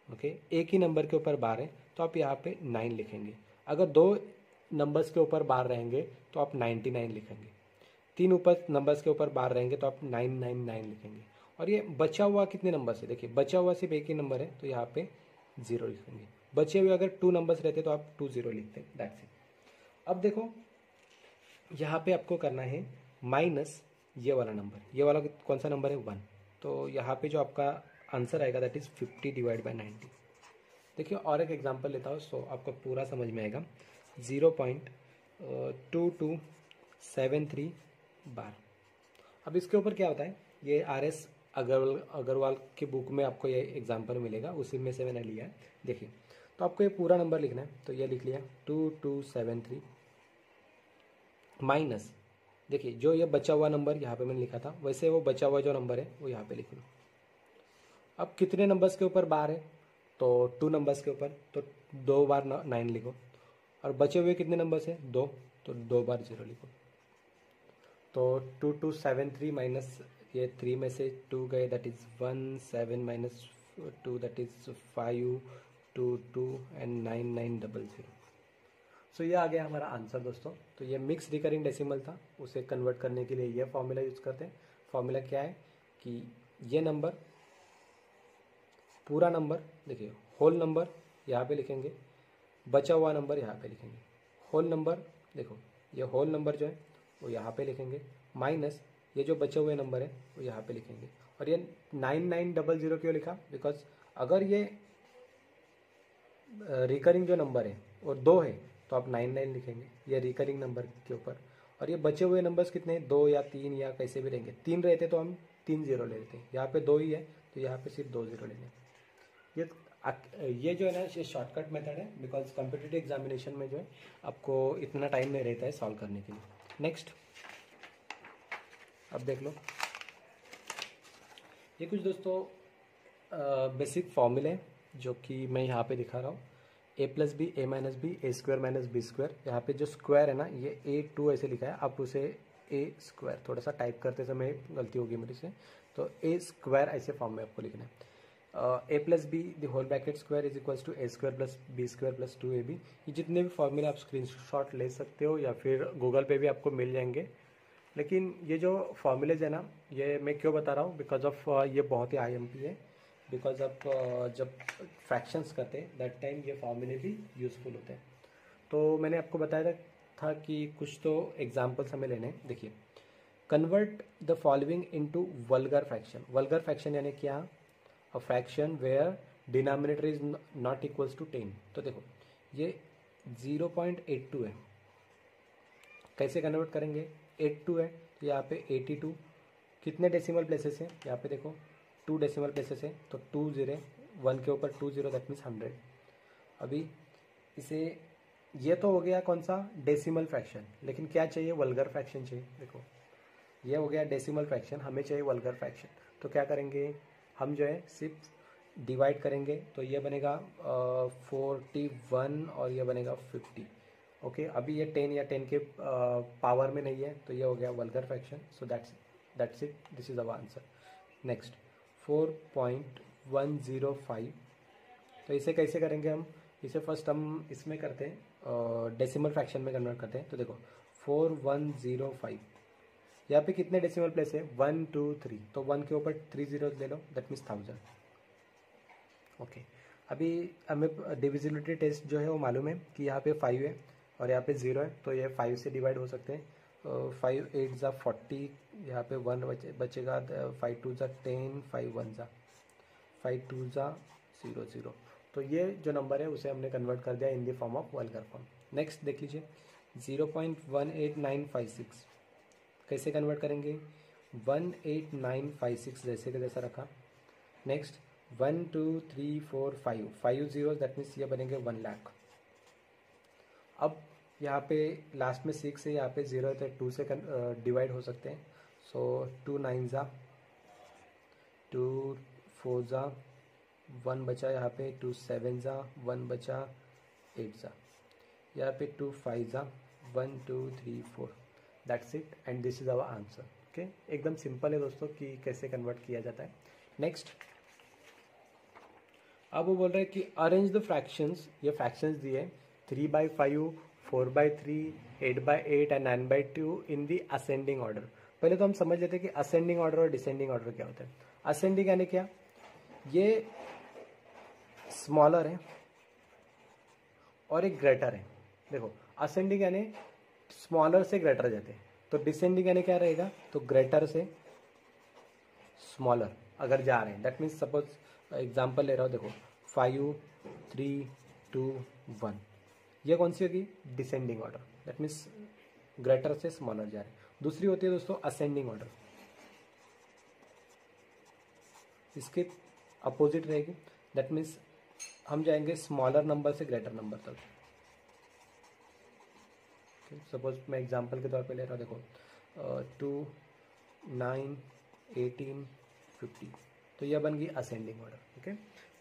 ओके, एक ही नंबर के ऊपर बार है तो आप यहाँ पे 9 लिखेंगे। अगर 2 नंबर्स के ऊपर बार रहेंगे तो आप 99 लिखेंगे। 3 ऊपर नंबर्स के ऊपर बार रहेंगे तो आप 999 लिखेंगे। और ये बचा हुआ कितने नंबर है, देखिए बचा हुआ सिर्फ एक ही नंबर है तो यहाँ पे 0 लिखेंगे। बचे हुए अगर 2 नंबर्स रहते तो आप 20 लिखते हैं, दैट्स इट। अब देखो यहाँ पे आपको करना है माइनस ये वाला नंबर, ये वाला कौन सा नंबर है 1, तो यहाँ पे जो आपका आंसर आएगा दैट इज 50/90। देखिए और एक एग्जांपल लेता हूँ सो आपको पूरा समझ में आएगा। 0.2273 बार। अब इसके ऊपर क्या होता है, ये RS अग्रवाल की बुक में आपको ये एग्जांपल मिलेगा, उसी में से मैंने लिया है। देखिए तो आपको ये पूरा नंबर लिखना है, तो ये लिख लिया 2273 माइनस, देखिए जो ये बचा हुआ नंबर यहाँ पे मैंने लिखा था वैसे वो बचा हुआ जो नंबर है वो यहाँ पे लिख लो। अब कितने नंबर्स के ऊपर बार है, तो 2 नंबर्स के ऊपर, तो 2 बार 9 लिखो। और बचे हुए कितने नंबर्स है 2, तो 2 बार 0 लिखो। तो 2273 माइनस ये 3 में से 2 गए that is 1, 7 minus 2 that is 5, 2 2 and 9900। सो ये आ गया हमारा आंसर दोस्तों। तो ये मिक्स रिकरिंग डेसिमल था, उसे कन्वर्ट करने के लिए ये फॉर्मूला यूज करते हैं। फॉर्मूला क्या है कि ये नंबर पूरा नंबर, देखिए होल नंबर यहाँ पे लिखेंगे, बचा हुआ नंबर यहाँ पे लिखेंगे। होल नंबर, देखो ये होल नंबर जो है वो यहाँ पे लिखेंगे, माइनस ये जो बचे हुए नंबर है वो यहाँ पे लिखेंगे। और ये 9900 क्यों लिखा, बिकॉज अगर ये रिकरिंग जो नंबर है और 2 है तो आप 99 लिखेंगे ये रिकरिंग नंबर के ऊपर। और ये बचे हुए नंबर्स कितने हैं, 2 या 3 या कैसे भी रहेंगे। 3 रहते तो हम 3 0 ले लेते हैं, यहाँ पे 2 ही है तो यहाँ पे सिर्फ 2 0 लेंगे। ये जो है ना ये शॉर्टकट मेथड है, बिकॉज कॉम्पिटिटिव एग्जामिनेशन में जो है आपको इतना टाइम नहीं रहता है सॉल्व करने के लिए। नेक्स्ट अब देख लो, ये कुछ दोस्तों बेसिक फॉर्मूले हैं जो कि मैं यहाँ पे दिखा रहा हूँ। a+b a - b a² - b²। यहाँ पे जो स्क्वायर है ना ये a2 ऐसे लिखा है, आप उसे a², थोड़ा सा टाइप करते समय गलती होगी मेरे से, तो a² ऐसे फॉर्म में आपको लिखना है। A plus B the whole bracket square is equals to A square plus B square plus 2ab। ये जितने भी फॉर्मूले आप स्क्रीनशॉट ले सकते हो या फिर गूगल पे भी आपको मिल जाएंगे। लेकिन ये जो फॉर्मूलेज है ना, ये मैं क्यों बता रहा हूँ, बिकॉज ऑफ ये बहुत ही IMP है। बिकॉज आप जब फ्रैक्शंस करते हैं दैट टाइम ये फॉर्मूले भी यूज़फुल होते हैं। तो मैंने आपको बताया था कि कुछ तो एग्जाम्पल्स हमें लेने हैं। देखिए, convert the following into vulgar fraction. Vulgar fraction यानी क्या, a fraction where denominator is not equals to 10। तो देखो ये 0.82 है, कैसे कन्वर्ट करेंगे, 82 है तो यहाँ पे 82 कितने डेसिमल प्लेसेस हैं, यहाँ पे देखो 2 डेसिमल प्लेसेस है, तो 2 0 1 के ऊपर 2 0 दैट मीन्स 100। अभी इसे, ये तो हो गया कौन सा, डेसिमल फ्रैक्शन, लेकिन क्या चाहिए, वल्गर फ्रैक्शन चाहिए। देखो ये हो गया डेसिमल फ्रैक्शन, हमें चाहिए वल्गर फ्रैक्शन। तो क्या करेंगे हम, जो है सिर्फ डिवाइड करेंगे, तो ये बनेगा 41 और ये बनेगा 50। ओके, अभी ये 10 या 10 के पावर में नहीं है, तो ये हो गया vulgar fraction. So that's it, this is our answer. Next 4.105। तो इसे कैसे करेंगे हम, इसे फर्स्ट हम इसमें करते हैं, डेसिमल फ्रैक्शन में कन्वर्ट करते हैं। तो देखो 4105, यहाँ पे कितने डेसिमल प्लेस है, 1 2 3, तो 1 के ऊपर 3 जीरो ले लो, दैट मीन्स 1000। ओके, अभी हमें डिविजिबिलिटी टेस्ट जो है वो मालूम है कि यहाँ पे 5 है और यहाँ पे 0 है, तो ये 5 से डिवाइड हो सकते हैं। 5 8 ज़ा 40, यहाँ पे 1 बचेगा, 5 2 ज़ा 10, 5 1 ज़ा 5 2 ज़ा 0 0। तो ये जो नंबर है उसे हमने कन्वर्ट कर दिया इन the form of vulgar form. Next देख लीजिए 0.18956, कैसे कन्वर्ट करेंगे, 18956 जैसे का जैसा रखा। नेक्स्ट 1 2 3 4 5, 5 जीरो दैट मीन्स ये बनेंगे 1 लाख। अब यहाँ पे लास्ट में 6 है, यहाँ पे 0 है, तो 2 से डिवाइड हो सकते हैं। सो 2 9 ज़ा 2 4 ज़ा 1 बचा, यहाँ पे 2 7 ज़ा 1 बचा, 8 ज़ा, यहाँ पे 2 5 ज़ा 1 2 3 4, that's it and this is our answer. Okay, एकदम सिंपल है दोस्तों कि कैसे कन्वर्ट किया जाता है। नेक्स्ट, अब वो बोल रहे हैं कि अरेंज द फ्रैक्शंस, ये फ्रैक्शंस दिए 3/5, 4/3, 8/8 and 9/2 in the ascending order. पहले तो हम समझ लेते हैं कि असेंडिंग ऑर्डर और डिसेंडिंग ऑर्डर क्या होता है। असेंडिंग यानी क्या, ये स्मॉलर है और एक ग्रेटर है। देखो असेंडिंग यानी स्मॉलर से ग्रेटर जाते हैं, तो डिसेंडिंग यानी क्या रहेगा, तो ग्रेटर से स्मॉलर अगर जा रहे हैं, दैट मीन्स सपोज एग्जाम्पल ले रहा हूँ, देखो 5 3 2 1, ये कौन सी होगी, descending order, that means greater से स्मॉलर जा रहे हैं। दूसरी होती है दोस्तों असेंडिंग ऑर्डर, इसके अपोजिट रहेगी, दैट मीन्स हम जाएंगे स्मॉलर नंबर से ग्रेटर नंबर तक। सपोज मैं एग्जांपल के तौर पे ले रहा हूँ, देखो 2 9 18 50, तो यह बन गई असेंडिंग ऑर्डर। ओके,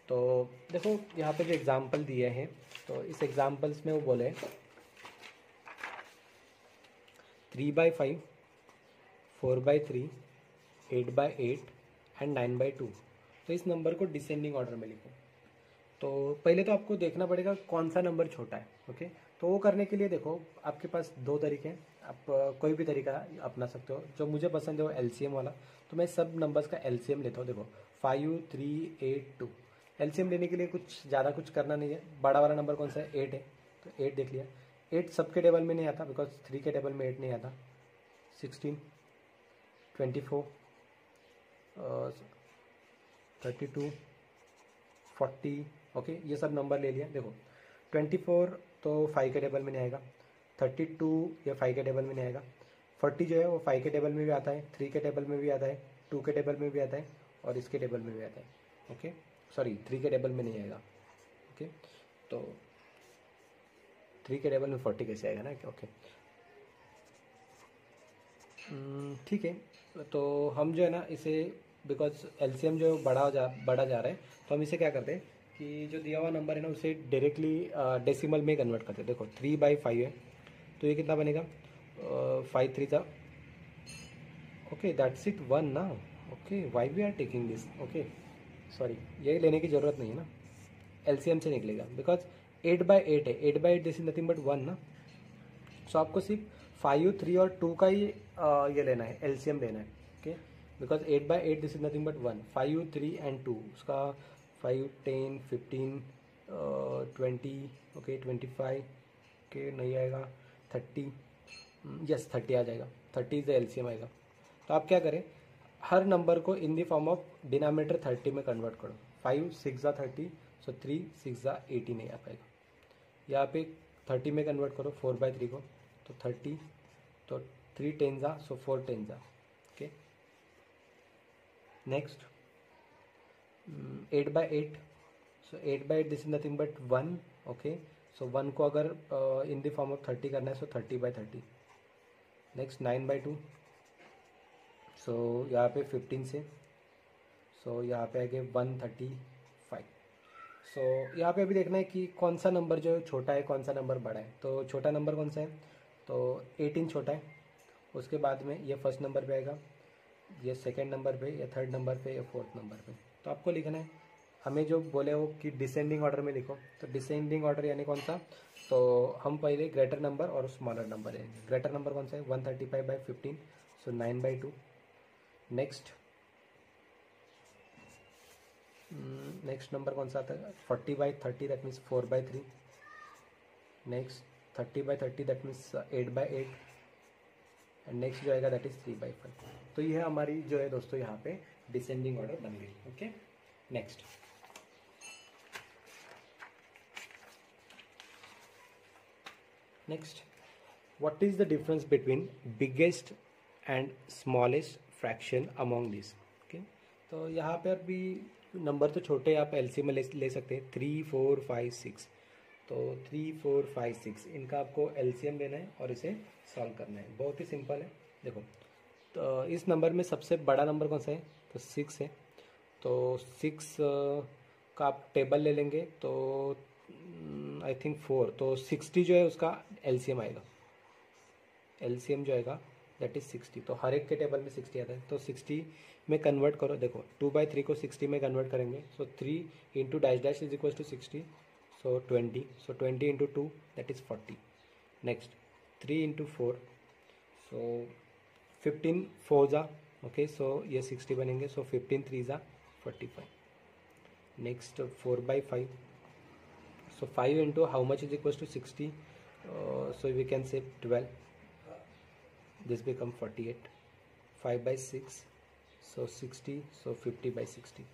तो देखो यहाँ पे जो एग्जांपल दिए हैं, तो इस एग्जांपल्स में वो बोले 3/5, 4/3, 8/8 एंड 9/2, तो इस नंबर को डिसेंडिंग ऑर्डर में लिखो। तो पहले तो आपको देखना पड़ेगा कौन सा नंबर छोटा है। ओके, तो वो करने के लिए देखो आपके पास 2 तरीके हैं, आप कोई भी तरीका अपना सकते हो। जो मुझे पसंद है वो LCM वाला, तो मैं सब नंबर्स का LCM लेता हूँ। देखो 5 3 8 2, LCM लेने के लिए कुछ ज़्यादा कुछ करना नहीं है। बड़ा वाला नंबर कौन सा है, 8 है, तो 8 देख लिया। 8 सबके टेबल में नहीं आता, बिकॉज 3 के टेबल में 8 नहीं आता। 16 24 32 40, ओके, ये सब नंबर ले लिया। देखो 24 तो 5 के टेबल में नहीं आएगा, 32 ये 5 के टेबल में नहीं आएगा, 40 जो है वो 5 के टेबल में भी आता है, 3 के टेबल में भी आता है, 2 के टेबल में भी आता है और इसके टेबल में भी आता है। ओके, सॉरी 3 के टेबल में नहीं आएगा। ओके, तो 3 के टेबल में 40 कैसे आएगा ना, ओके ठीक है। तो हम जो है ना इसे, बिकॉज LCM जो बढ़ा जा रहा है, तो हम इसे क्या करते हैं कि जो दिया हुआ नंबर है ना उसे डायरेक्टली डेसिमल में कन्वर्ट करते हैं। देखो 3/5 है, तो ये कितना बनेगा, 5 3 था, ओके दैट्स इट 1 ना। Okay, why we are taking this, okay sorry ये लेने की ज़रूरत नहीं है ना, एलसीएम से निकलेगा, बिकॉज 8/8 है, 8/8 दिस इज नथिंग बट 1 ना। सो आपको सिर्फ 5, 3 और 2 का ही ये लेना है, एलसीएम लेना है, okay. Because 8/8 this is nothing but 1, 5, 3 and 2, उसका 5, 10, 15, 20, ओके 25, ओके नहीं आएगा 30, यस 30 आ जाएगा, 30 इज द एलसीएम आएगा। तो आप क्या करें, हर नंबर को इन द फॉर्म ऑफ डिनोमिनेटर 30 में कन्वर्ट करो। 5 6 30, सो 3 6 80 नहीं आ पाएगा। यहाँ पे 30 में कन्वर्ट करो 4/3 को, तो 30, तो 3 10 so 4 10 okay. Next 8/8, so 8/8 this is nothing but 1, okay. So 1 को अगर इन द फॉर्म ऑफ 30 करना है, सो 30/30। नेक्स्ट 9/2, सो यहाँ पे 15 से, सो यहाँ पे आगे 135। सो यहाँ पे अभी देखना है कि कौन सा नंबर जो छोटा है, कौन सा नंबर बड़ा है। तो छोटा नंबर कौन सा है, तो 18 छोटा है। उसके बाद में ये फर्स्ट नंबर पे आएगा, ये सेकंड नंबर पे, या थर्ड नंबर पे, या फोर्थ नंबर पे। तो आपको लिखना है, हमें जो बोले हो कि डिसेंडिंग ऑर्डर में लिखो, तो डिसेंडिंग ऑर्डर यानी कौन सा, तो हम पहले ग्रेटर नंबर और स्मॉलर नंबर लेंगे। ग्रेटर नंबर कौन सा है, 135/15, सो 9/2। नेक्स्ट नंबर कौन सा आता है, 40/30, that means 4/3। Next 30/30, that means 8/8। And next जो आएगा दैट इज 3/5। तो ये है हमारी जो है दोस्तों यहाँ पे डिसेंडिंग ऑर्डर बन गई, okay. Next what is the difference between biggest and smallest fraction among this, okay. तो यहाँ पे अभी नंबर तो छोटे आप एलसीएम में ले सकते हैं, 3 4 5 6। तो 3 4 5 6 इनका आपको एलसीएम लेना है और इसे सॉल्व करना है। बहुत ही सिंपल है। देखो तो इस नंबर में सबसे बड़ा नंबर कौन सा है, तो 6 है। तो 6 का आप टेबल ले लेंगे, तो आई थिंक 4, तो 60 जो है उसका एलसीएम आएगा। एलसीएम जो आएगा दैट इज 60। तो हर एक के टेबल में 60 आता है, तो 60 में कन्वर्ट करो। देखो 2/3 को 60 में कन्वर्ट करेंगे, so 3 into dash dash is equal to 60, so 20, so 20 into 2 that is 40। Next 3 into 4, so 15 4 जा, ओके। सो ये 60 बनेंगे, सो 15 3 जा 45। Next 4/5, so 5 into how much is equals to 60, so we can say 12, this become 48. 5/6, so 60, so 50/60।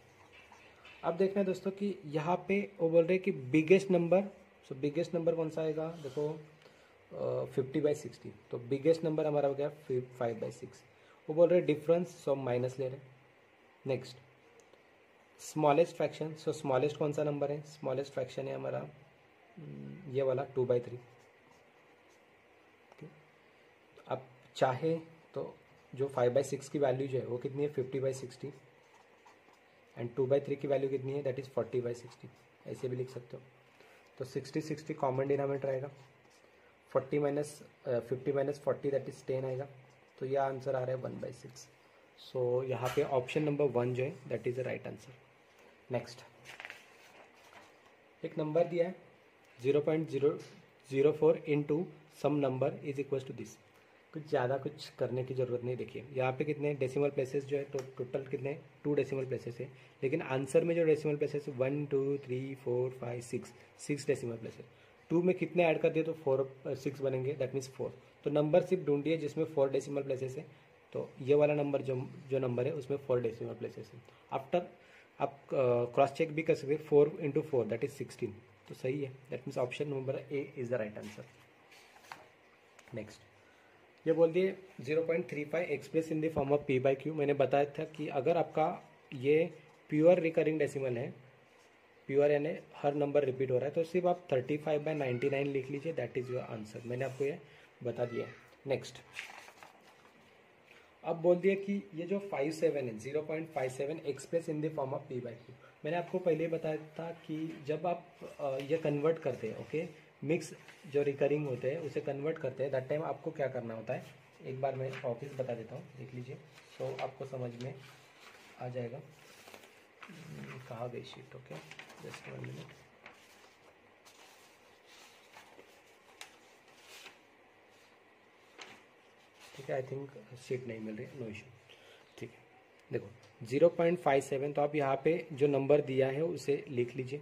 अब देखना है दोस्तों कि यहाँ पे वो बोल रहे हैं कि बिगेस्ट नंबर, सो बिगेस्ट नंबर कौन सा आएगा, देखो 50/60। तो बिगेस्ट नंबर हमारा हो गया 5/6। वो बोल रहे डिफरेंस, सो माइनस ले रहे हैं। नेक्स्ट स्मॉलेस्ट फ्रैक्शन, सो स्मॉलेस्ट कौन सा नंबर है, स्मॉलेस्ट फ्रैक्शन है हमारा ये वाला 2/3। अब चाहे तो जो 5/6 की वैल्यू जो है वो कितनी है, 50/60। एंड 2/3 की वैल्यू कितनी है, दैट इज 40/60। ऐसे भी लिख सकते हो। तो 60 60 कॉमन डिनोमिनेटर आएगा, 50 माइनस 40 दैट इज 10 आएगा। तो यह आंसर आ रहा है 1/6। सो यहाँ पे ऑप्शन नंबर 1 जो है that is the right answer. Next एक नंबर दिया है 0.004 into some number is equal to this. कुछ ज़्यादा कुछ करने की ज़रूरत नहीं। देखिए यहाँ पे कितने डेसिमल प्लेसेस जो है, तो टोटल कितने 2 डेसिमल प्लेसेस है, लेकिन आंसर में जो डेसिमल प्लेसेस 1 2 3 4 5 6 डेसिमल प्लेसेस। 2 में कितने ऐड कर दिए तो 6 बनेंगे, दैट मीन्स 4। तो नंबर सिर्फ ढूंढिए जिसमें 4 डेसिमल प्लेसेस है। तो ये वाला नंबर जो नंबर है उसमें 4 डेसिमल प्लेसेस है। आफ्टर आप क्रॉस चेक भी कर सकते हैं, 4 इंटू 4 दैट इज 16। तो सही है, that means option number A is the right answer. Next ये बोल दिए 0.35 express in the form of p/q। मैंने बताया था कि अगर आपका ये प्योर रिकरिंग डेसिमल है, प्योर यानी हर नंबर रिपीट हो रहा है, तो सिर्फ आप 35/99 लिख लीजिए, दैट इज योर आंसर। मैंने आपको ये बता दिया है। नेक्स्ट अब बोल दिया कि ये जो 57 है 0.57 express in the form of p/q। मैंने आपको पहले बताया था कि जब आप ये कन्वर्ट करते हैं, ओके, मिक्स जो रिकरिंग होते हैं उसे कन्वर्ट करते हैं, दैट टाइम आपको क्या करना होता है, एक बार मैं ऑफिस बता देता हूँ, देख लीजिए, तो आपको समझ में आ जाएगा। कहाँ गई शीट? Okay, just 1 minute. ठीक है, आई थिंक शीट नहीं मिल रही, नो इशू। ठीक है, देखो 0.57, तो आप यहाँ पे जो नंबर दिया है उसे लिख लीजिए।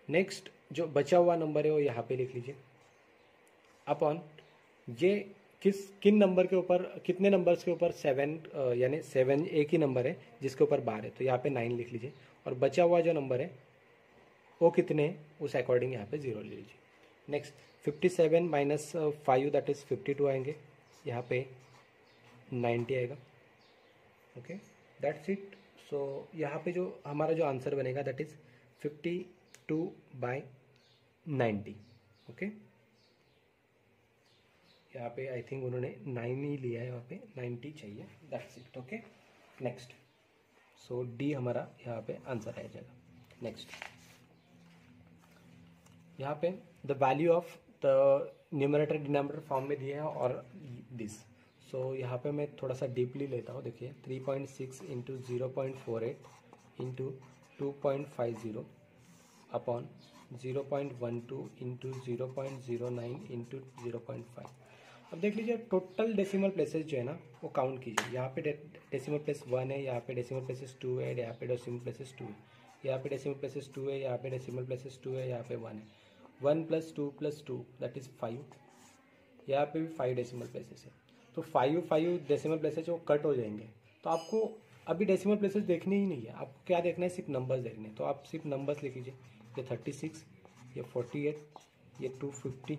नेक्स्ट जो बचा हुआ नंबर है वो यहाँ पे लिख लीजिए। अपॉन ये किन नंबर के ऊपर, कितने नंबर्स के ऊपर 7, यानी 7 एक ही नंबर है जिसके ऊपर बार है, तो यहाँ पे 9 लिख लीजिए। और बचा हुआ जो नंबर है वो कितने हैं उस अकॉर्डिंग यहाँ पे 0 ले लीजिए। नेक्स्ट 57 माइनस 5 दैट इज 52 आएंगे, यहाँ पे 90 आएगा। Okay, that's it. सो यहाँ पे जो हमारा जो आंसर बनेगा दैट इज 52/90। ओके, यहाँ पे आई थिंक उन्होंने 9 ही लिया है, यहाँ पे 90 चाहिए, that's it. Okay, next. So D हमारा यहाँ पे आंसर आ जाएगा। नेक्स्ट, यहाँ पे the value of the numerator denominator form में दिया है और दिस। सो यहाँ पे मैं थोड़ा सा डीपली लेता हूँ। देखिए 3.6 into 0.48 into 2.50 upon 0.12 into 0.09 into 0.5। अब देख लीजिए टोटल डेसिमल प्लेसेस जो है ना वो काउंट कीजिए। यहाँ पे डेसिमल प्लेस 1 है, यहाँ पे डेसिमल प्लेसेस 2 है, यहाँ पे डेसिमल प्लेसेस 2 है, यहाँ पे डेसिमल प्लेसेस 2 है, यहाँ पे डेसिमल प्लेसेस 2 है, यहाँ पे 1 है। 1 + 2 + 2 दैट इज 5। यहाँ पे भी 5 डेसिमल प्लेसेस है, तो 5 डेसिमल प्लेसेस वो कट हो जाएंगे। तो आपको अभी डेसिमल प्लेसेस देखने ही नहीं है, आपको क्या देखना है, सिर्फ नंबर्स देखने हैं। तो आप सिर्फ नंबर्स लिख लीजिए। ये 36, ये 48, ये 250,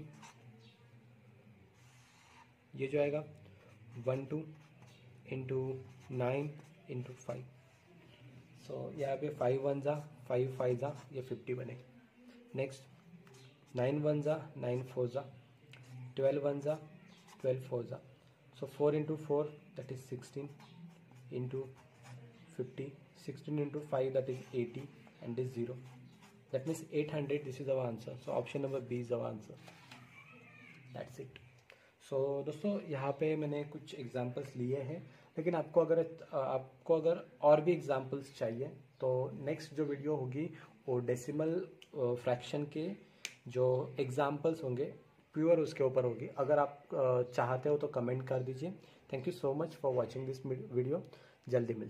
ये जो आएगा 12 इंटू 9 इंटू 5। सो यहाँ पे 5 1 जा 5 5 जा, ये 50 बनेगा। नेक्स्ट 9 1 जा 9 4 जा, 12 1 जा 12 4 जा। सो 4 into 4 that is 16 into 50, 16 into 5 that is 80 and this 0, that means 800. This is our answer. So option number B is our answer. That's it. So दोस्तों यहाँ पे मैंने कुछ एग्जाम्पल्स लिए हैं, लेकिन आपको अगर और भी एग्जाम्पल्स चाहिए तो नेक्स्ट जो वीडियो होगी वो डेसिमल फ्रैक्शन के जो एग्जाम्पल्स होंगे प्योर उसके ऊपर होगी। अगर आप चाहते हो तो कमेंट कर दीजिए। Thank you so much for watching this video. जल्दी मिलते हैं।